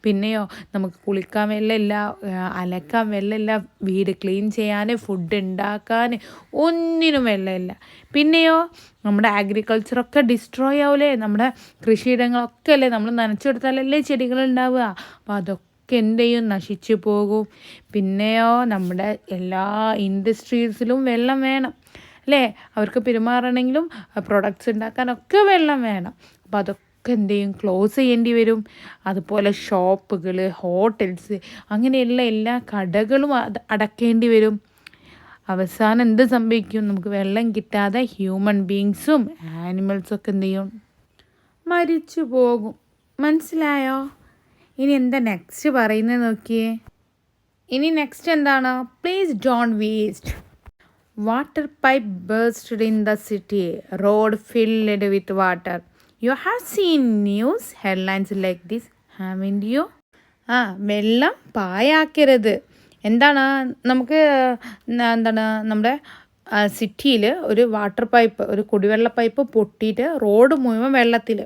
പിന്നെയോ നമുക്ക് കുളിക്കാൻ വെള്ളമില്ല, അലക്കാൻ വെള്ളമില്ല, വീട് ക്ലീൻ ചെയ്യാൻ, ഫുഡ് ഉണ്ടാക്കാൻ, ഒന്നിനും വെള്ളമില്ല. പിന്നെയോ നമ്മുടെ അഗ്രികൾച്ചറൊക്കെ ഡിസ്ട്രോയ് ആവില്ലേ. നമ്മുടെ കൃഷിയിടങ്ങളൊക്കെ അല്ലേ നമ്മൾ നനച്ചു കൊടുത്താലല്ലേ ചെടികൾ ഉണ്ടാവുക. അപ്പോൾ അതൊക്കെ എന്ത് ചെയ്യും? നശിച്ചു പോകും. പിന്നെയോ നമ്മുടെ എല്ലാ ഇൻഡസ്ട്രീസിലും വെള്ളം വേണം അല്ലേ. അവർക്ക് പെരുമാറണമെങ്കിലും പ്രൊഡക്ട്സ് ഉണ്ടാക്കാനൊക്കെ വെള്ളം വേണം. അപ്പോൾ അതൊക്കെ എന്ത് ചെയ്യും? ക്ലോസ് ചെയ്യേണ്ടി വരും. അതുപോലെ ഷോപ്പുകൾ, ഹോട്ടൽസ്, അങ്ങനെയുള്ള എല്ലാ കടകളും അടക്കേണ്ടി വരും. അവസാനം എന്ത് സംഭവിക്കും? നമുക്ക് വെള്ളം കിട്ടാതെ ഹ്യൂമൻ ബീങ്സും ആനിമൽസും ഒക്കെ എന്ത് ചെയ്യും? മരിച്ചു പോകും. മനസ്സിലായോ? ഇനി എന്താ നെക്സ്റ്റ് പറയുന്നത് നോക്കിയേ. ഇനി നെക്സ്റ്റ് എന്താണ്? Please don't waste. Water pipe bursted in the city, road filled with water. You have seen news headlines like this, haven't you? വെള്ളം പായാക്കരുത്. എന്താണ്? നമുക്ക് എന്താണ് നമ്മുടെ സിറ്റിയിൽ ഒരു വാട്ടർ പൈപ്പ്, ഒരു കുടിവെള്ള പൈപ്പ് പൊട്ടിയിട്ട് റോഡ് മുഴുവൻ വെള്ളത്തിൽ,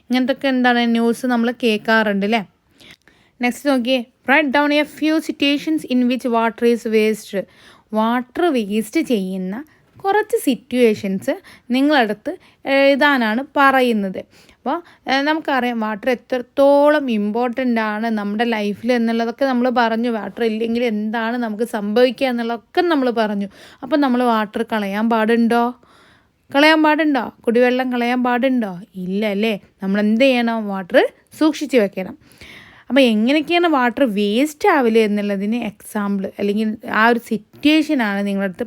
ഇങ്ങനത്തൊക്കെ എന്താണ് ന്യൂസ് നമ്മൾ കേൾക്കാറുണ്ട് അല്ലേ. നെക്സ്റ്റ് നോക്കിയേ, write down a few situations in which water is waste. Water waste ചെയ്യുന്ന കുറച്ച് സിറ്റുവേഷൻസ് നിങ്ങളടുത്ത് എഴുതാനാണ് പറയുന്നത്. അപ്പോൾ നമുക്കറിയാം വാട്ടർ എത്രത്തോളം ഇമ്പോർട്ടൻ്റ് ആണ് നമ്മുടെ ലൈഫിൽ എന്നുള്ളതൊക്കെ നമ്മൾ പറഞ്ഞു. വാട്ടർ ഇല്ലെങ്കിൽ എന്താണ് നമുക്ക് സംഭവിക്കുക എന്നുള്ളതൊക്കെ നമ്മൾ പറഞ്ഞു. അപ്പോൾ നമ്മൾ വാട്ടർ കളയാൻ പാടുണ്ടോ? കുടിവെള്ളം കളയാൻ പാടുണ്ടോ? ഇല്ല അല്ലേ. നമ്മൾ എന്ത് ചെയ്യണം? വാട്ടർ സൂക്ഷിച്ച് വെക്കണം. അപ്പോൾ എങ്ങനെയൊക്കെയാണ് വാട്ടർ വേസ്റ്റ് ആവില്ല എന്നുള്ളതിന് എക്സാമ്പിൾ അല്ലെങ്കിൽ ആ ഒരു സിറ്റുവേഷനാണ് നിങ്ങളടുത്ത്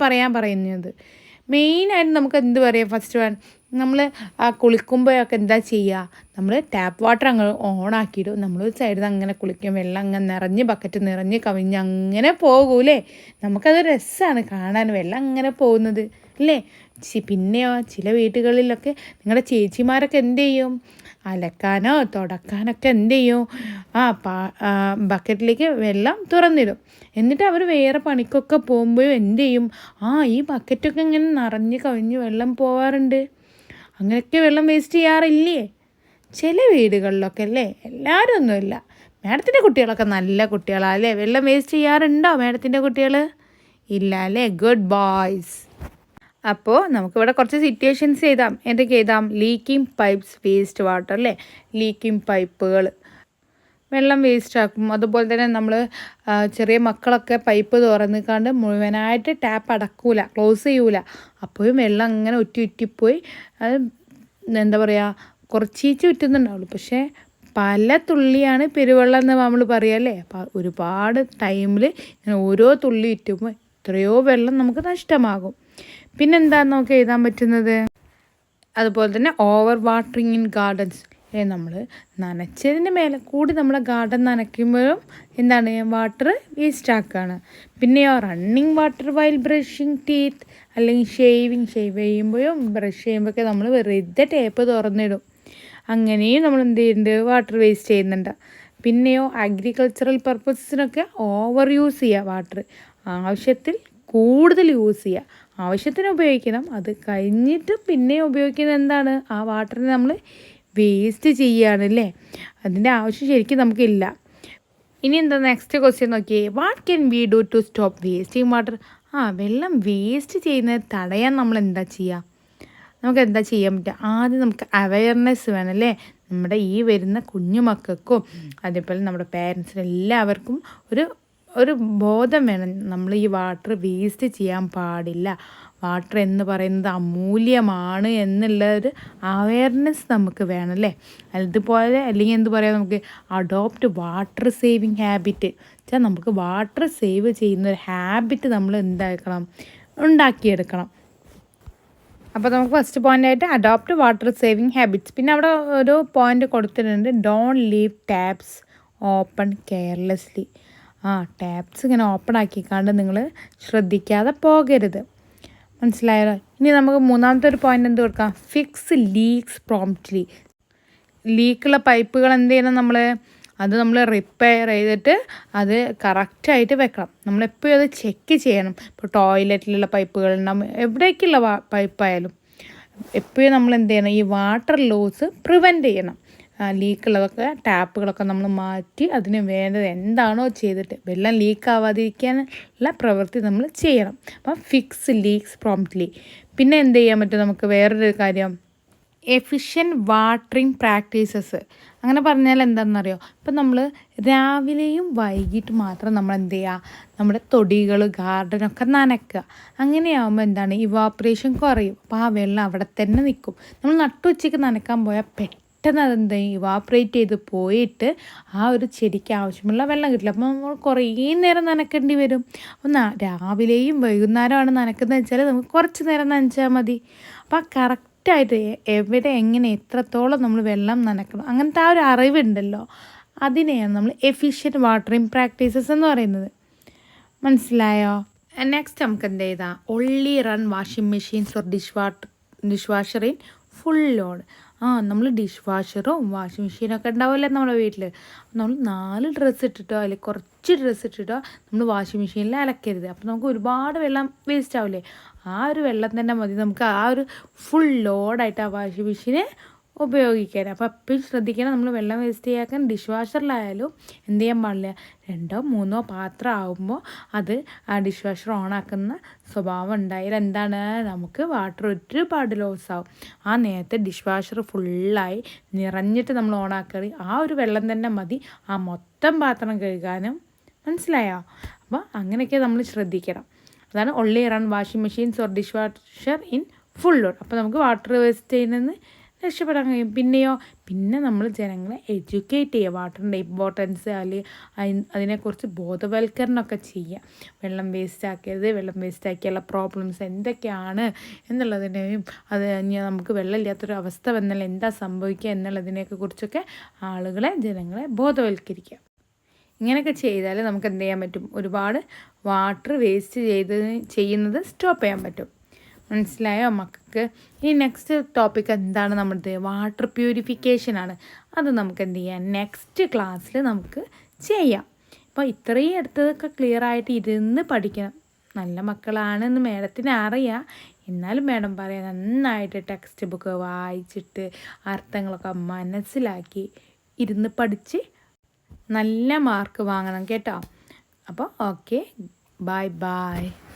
പറയാൻ പറയുന്നത്. മെയിനായിട്ട് നമുക്ക് എന്ത് പറയാം? ഫസ്റ്റ് വൺ, നമ്മൾ കുളിക്കുമ്പോഴൊക്കെ എന്താ ചെയ്യുക? നമ്മൾ ടാപ്പ് വാട്ടർ അങ്ങ് ഓണാക്കിയിടും. നമ്മൾ ഒരു സൈഡിൽ നിന്ന് അങ്ങനെ കുളിക്കും. വെള്ളം അങ്ങനെ നിറഞ്ഞ് ബക്കറ്റ് നിറഞ്ഞ് കവിഞ്ഞ് അങ്ങനെ പോകൂലേ. നമുക്കത് രസമാണ് കാണാൻ വെള്ളം അങ്ങനെ പോകുന്നത് അല്ലേ. പിന്നെയോ ചില വീടുകളിലൊക്കെ നിങ്ങളുടെ ചേച്ചിമാരൊക്കെ എന്ത് ചെയ്യും? അലക്കാനോ തുടക്കാനൊക്കെ എന്ത് ചെയ്യും, ബക്കറ്റിലേക്ക് വെള്ളം തുറന്നിടും. എന്നിട്ട് അവർ വേറെ പണിക്കൊക്കെ പോകുമ്പോഴും എന്ത് ചെയ്യും, ഈ ബക്കറ്റൊക്കെ ഇങ്ങനെ നിറഞ്ഞ് കവിഞ്ഞ് വെള്ളം പോവാറുണ്ട്. അങ്ങനെയൊക്കെ വെള്ളം വേസ്റ്റ് ചെയ്യാറില്ലേ? ചില വീടുകളിലൊക്കെ അല്ലേ, എല്ലാവരും ഒന്നുമില്ല. മാഡത്തിൻ്റെ കുട്ടികളൊക്കെ നല്ല കുട്ടികളാണ് അല്ലേ? വെള്ളം വേസ്റ്റ് ചെയ്യാറുണ്ടോ മാഡത്തിൻ്റെ കുട്ടികൾ? ഇല്ല അല്ലേ? Good boys. അപ്പോൾ നമുക്കിവിടെ കുറച്ച് സിറ്റുവേഷൻസ് എഴുതാം. എന്തൊക്കെ എഴുതാം? ലീക്കിംഗ് പൈപ്പ്സ് വേസ്റ്റ് വാട്ടർ അല്ലേ? ലീക്കിംഗ് പൈപ്പുകൾ വെള്ളം വേസ്റ്റ് ആക്കും. അതുപോലെ തന്നെ നമ്മൾ ചെറിയ മക്കളൊക്കെ പൈപ്പ് തുറന്നിക്കാണ്ട് മുഴുവനായിട്ട് ടാപ്പ് അടക്കൂല, ക്ലോസ് ചെയ്യൂല. അപ്പോഴും വെള്ളം അങ്ങനെ ഉറ്റിപ്പോയി അത് എന്താ പറയുക, കുറച്ചീച്ച് ഉറ്റുന്നുണ്ടാവുള്ളൂ. പക്ഷേ പല തുള്ളിയാണ് പെരുവെള്ളം എന്ന് നമ്മൾ പറയുമല്ലേ. അപ്പോൾ ഒരുപാട് ടൈമിൽ ഇങ്ങനെ ഓരോ തുള്ളി ഉറ്റുമ്പോൾ എത്രയോ വെള്ളം നമുക്ക് നഷ്ടമാകും. പിന്നെന്താന്ന് നമുക്ക് എഴുതാൻ പറ്റുന്നത്? അതുപോലെ തന്നെ ഓവർ വാട്ടറിങ് ഇൻ ഗാർഡൻസ്. നമ്മൾ നനച്ചതിന് മേലെ കൂടി നമ്മുടെ ഗാർഡൻ നനയ്ക്കുമ്പോഴും എന്താണ്, വാട്ടർ വേസ്റ്റ് ആക്കുകയാണ്. പിന്നെയോ running water while brushing teeth, അല്ലെങ്കിൽ ഷേവ് ചെയ്യുമ്പോഴും ബ്രഷ് ചെയ്യുമ്പോഴൊക്കെ നമ്മൾ വെറുതെ ടേപ്പ് തുറന്നിടും. അങ്ങനെയും നമ്മൾ എന്ത് ചെയ്യുന്നുണ്ട്, വാട്ടർ വേസ്റ്റ് ചെയ്യുന്നുണ്ട്. പിന്നെയോ അഗ്രികൾച്ചറൽ പർപ്പസിനൊക്കെ ഓവർ യൂസ് ചെയ്യുക വാട്ടർ. ആവശ്യത്തിൽ കൂടുതൽ യൂസ് ചെയ്യുക. ആവശ്യത്തിന് ഉപയോഗിക്കണം, അത് കഴിഞ്ഞിട്ട് പിന്നെ ഉപയോഗിക്കുന്നത് എന്താണ്, ആ വാട്ടറിനെ നമ്മൾ വേസ്റ്റ് ചെയ്യുകയാണ് അല്ലേ. അതിൻ്റെ ആവശ്യം ശരിക്കും നമുക്കില്ല. ഇനി എന്താ നെക്സ്റ്റ് ക്വസ്റ്റ്യൻ നോക്കിയേ. What can we do to stop wasting water? വെള്ളം വേസ്റ്റ് ചെയ്യുന്നത് തടയാൻ നമ്മൾ എന്താ ചെയ്യുക? നമുക്ക് എന്താ ചെയ്യാൻ പറ്റുക? ആദ്യം നമുക്ക് അവയർനെസ് വേണം അല്ലേ. നമ്മുടെ ഈ വരുന്ന കുഞ്ഞു മക്കൾക്കും അതേപോലെ നമ്മുടെ പേരൻസിനും എല്ലാവർക്കും ഒരു ബോധം വേണം. നമ്മൾ ഈ വാട്ടർ വേസ്റ്റ് ചെയ്യാൻ പാടില്ല, വാട്ടർ എന്ന് പറയുന്നത് അമൂല്യമാണ് എന്നുള്ള ഒരു അവയർനെസ് നമുക്ക് വേണം അല്ലേ. അതുപോലെ അല്ലെങ്കിൽ എന്ത് പറയാം, നമുക്ക് അഡോപ്റ്റ് വാട്ടർ സേവിങ് ഹാബിറ്റ് വെച്ചാൽ നമുക്ക് വാട്ടർ സേവ് ചെയ്യുന്ന ഒരു ഹാബിറ്റ് നമ്മൾ എന്താക്കണം, ഉണ്ടാക്കിയെടുക്കണം. അപ്പോൾ നമുക്ക് ഫസ്റ്റ് പോയിൻ്റായിട്ട് അഡോപ്റ്റ് വാട്ടർ സേവിങ് ഹാബിറ്റ്സ്. പിന്നെ അവിടെ ഒരു പോയിൻ്റ് കൊടുത്തിട്ടുണ്ട്, don't leave taps open carelessly. Taps ഇങ്ങനെ ഓപ്പൺ ആക്കിക്കാണ്ട് നിങ്ങൾ ശ്രദ്ധിക്കാതെ പോകരുത്. മനസ്സിലായല്ലോ? ഇനി നമുക്ക് മൂന്നാമത്തെ ഒരു പോയിൻ്റ് എന്ത് കൊടുക്കാം? Fix leaks promptly. ലീക്കുള്ള പൈപ്പുകൾ എന്ത് ചെയ്യണം, നമ്മൾ റിപ്പയർ ചെയ്തിട്ട് അത് കറക്റ്റായിട്ട് വെക്കണം. നമ്മളെപ്പോഴും അത് ചെക്ക് ചെയ്യണം. ഇപ്പോൾ ടോയ്ലറ്റിലുള്ള പൈപ്പുകളുണ്ടാകും, എവിടേക്കുള്ള പൈപ്പായാലും എപ്പോഴും നമ്മൾ എന്ത് ചെയ്യണം, ഈ വാട്ടർ ലോസ് പ്രിവെൻറ്റ് ചെയ്യണം. ലീക്കുള്ളതൊക്കെ ടാപ്പുകളൊക്കെ നമ്മൾ മാറ്റി അതിന് വേണ്ടത് എന്താണോ ചെയ്തിട്ട് വെള്ളം ലീക്കാവാതിരിക്കാനുള്ള പ്രവൃത്തി നമ്മൾ ചെയ്യണം. അപ്പം ഫിക്സ് ലീക്സ് പ്രോംപ്റ്റ്ലി. പിന്നെ എന്ത് ചെയ്യാൻ പറ്റും നമുക്ക്? വേറൊരു കാര്യം, എഫിഷ്യൻറ്റ് വാട്ടറിങ് പ്രാക്ടീസസ്. അങ്ങനെ പറഞ്ഞാൽ എന്താണെന്നറിയോ? ഇപ്പം നമ്മൾ രാവിലെയും വൈകിട്ട് മാത്രം നമ്മൾ എന്ത് ചെയ്യുക, നമ്മുടെ തൊടികൾ ഗാർഡനൊക്കെ നനയ്ക്കുക. അങ്ങനെയാകുമ്പോൾ എന്താണ്, ഇവാപ്പറേഷൻ കുറയും. അപ്പോൾ ആ വെള്ളം അവിടെ തന്നെ നിൽക്കും. നമ്മൾ നട്ടുച്ചയ്ക്ക് നനയ്ക്കാൻ പോയാൽ പെട്ടെന്ന് അതെന്ത് ചെയ്യും, ഇവാപ്പറേറ്റ് ചെയ്ത് പോയിട്ട് ആ ഒരു ചെടിക്ക് ആവശ്യമുള്ള വെള്ളം കിട്ടില്ല. അപ്പോൾ നമ്മൾ കുറേ നേരം നനയ്ക്കേണ്ടി വരും. അപ്പോൾ രാവിലെയും വൈകുന്നേരമാണ് നനയ്ക്കുന്നത് വെച്ചാൽ നമുക്ക് കുറച്ച് നേരം നനച്ചാൽ മതി. അപ്പോൾ ആ കറക്റ്റായിട്ട് എവിടെ എങ്ങനെ എത്രത്തോളം നമ്മൾ വെള്ളം നനയ്ക്കണം അങ്ങനത്തെ ആ ഒരു അറിവുണ്ടല്ലോ, അതിനെയാണ് നമ്മൾ എഫിഷ്യൻറ്റ് വാട്ടറിങ് പ്രാക്ടീസസ് എന്ന് പറയുന്നത്. മനസ്സിലായോ? നെക്സ്റ്റ് നമുക്ക് എന്ത് ചെയ്താൽ, only run washing machines or dish washer in full load. നമ്മൾ ഡിഷ് വാഷറും വാഷിംഗ് മെഷീനൊക്കെ ഉണ്ടാവില്ലേ നമ്മുടെ വീട്ടിൽ. നമ്മൾ 4 ഡ്രസ്സ് ഇട്ടിട്ടോ അല്ലെങ്കിൽ കുറച്ച് ഡ്രസ്സ് ഇട്ടിട്ടോ നമ്മൾ വാഷിംഗ് മെഷീനിൽ അലക്കരുത്. അപ്പോൾ നമുക്ക് ഒരുപാട് വെള്ളം വേസ്റ്റ് ആവില്ലേ. ആ ഒരു വെള്ളം തന്നെ മതി നമുക്ക് ആ ഒരു ഫുൾ ലോഡായിട്ട് ആ വാഷിംഗ് മെഷീനെ ഉപയോഗിക്കാൻ. അപ്പോൾ എപ്പോഴും ശ്രദ്ധിക്കണം, നമ്മൾ വെള്ളം വേസ്റ്റ് ചെയ്യാൻ ഡിഷ് വാഷറിലായാലും എന്ത് ചെയ്യാൻ പാടില്ല, 2 3 പാത്രം ആകുമ്പോൾ അത് ആ ഡിഷ് വാഷർ ഓണാക്കുന്ന സ്വഭാവം ഉണ്ടായാൽ എന്താണ്, നമുക്ക് വാട്ടർ ഒരുപാട് ലോസ് ആവും. ആ നേരത്തെ ഡിഷ് വാഷർ ഫുള്ളായി നിറഞ്ഞിട്ട് നമ്മൾ ഓണാക്കി ആ ഒരു വെള്ളം തന്നെ മതി ആ മൊത്തം പാത്രം കഴുകാനും. മനസ്സിലായോ? അപ്പോൾ അങ്ങനെയൊക്കെ നമ്മൾ ശ്രദ്ധിക്കണം. അതാണ് only run washing machines or dish washer in full load. അപ്പോൾ നമുക്ക് വാട്ടർ വേസ്റ്റ് ചെയ്യുന്നതെന്ന് രക്ഷപ്പെടാൻ കഴിയും. പിന്നെ നമ്മൾ ജനങ്ങളെ എഡ്യൂക്കേറ്റ് ചെയ്യുക, വാട്ടറിൻ്റെ ഇമ്പോർട്ടൻസ് അല്ലെങ്കിൽ അതിനെക്കുറിച്ച് ബോധവൽക്കരണമൊക്കെ ചെയ്യുക. വെള്ളം വേസ്റ്റ് ആക്കരുത്, വെള്ളം വേസ്റ്റ് ആക്കിയുള്ള പ്രോബ്ലംസ് എന്തൊക്കെയാണ് എന്നുള്ളതിനെയും അത് നമുക്ക് വെള്ളമില്ലാത്തൊരു അവസ്ഥ വന്നാൽ എന്താ സംഭവിക്കുക എന്നുള്ളതിനെയൊക്കെ കുറിച്ചൊക്കെ ജനങ്ങളെ ബോധവൽക്കരിക്കുക. ഇങ്ങനെയൊക്കെ ചെയ്താൽ നമുക്ക് എന്ത് ചെയ്യാൻ പറ്റും, ഒരുപാട് വാട്ടർ വേസ്റ്റ് ചെയ്യുന്നത് സ്റ്റോപ്പ് ചെയ്യാൻ പറ്റും. മനസ്സിലായോ മക്കൾക്ക്? ഈ നെക്സ്റ്റ് ടോപ്പിക് എന്താണ് നമ്മുടെ വാട്ടർ പ്യൂരിഫിക്കേഷനാണ്. അത് നമുക്ക് എന്ത് ചെയ്യാം, നെക്സ്റ്റ് ക്ലാസ്സിൽ നമുക്ക് ചെയ്യാം. അപ്പോൾ ഇത്രയും എടുത്തതൊക്കെ ക്ലിയറായിട്ട് ഇരുന്ന് പഠിക്കണം. നല്ല മക്കളാണെന്ന് മേഡത്തിന് അറിയാം. എന്നാലും മേഡം പറയാം, നന്നായിട്ട് ടെക്സ്റ്റ് ബുക്ക് വായിച്ചിട്ട് അർത്ഥങ്ങളൊക്കെ മനസ്സിലാക്കി ഇരുന്ന് പഠിച്ച് നല്ല മാർക്ക് വാങ്ങണം കേട്ടോ. അപ്പോൾ ഓക്കെ, ബൈ ബൈ.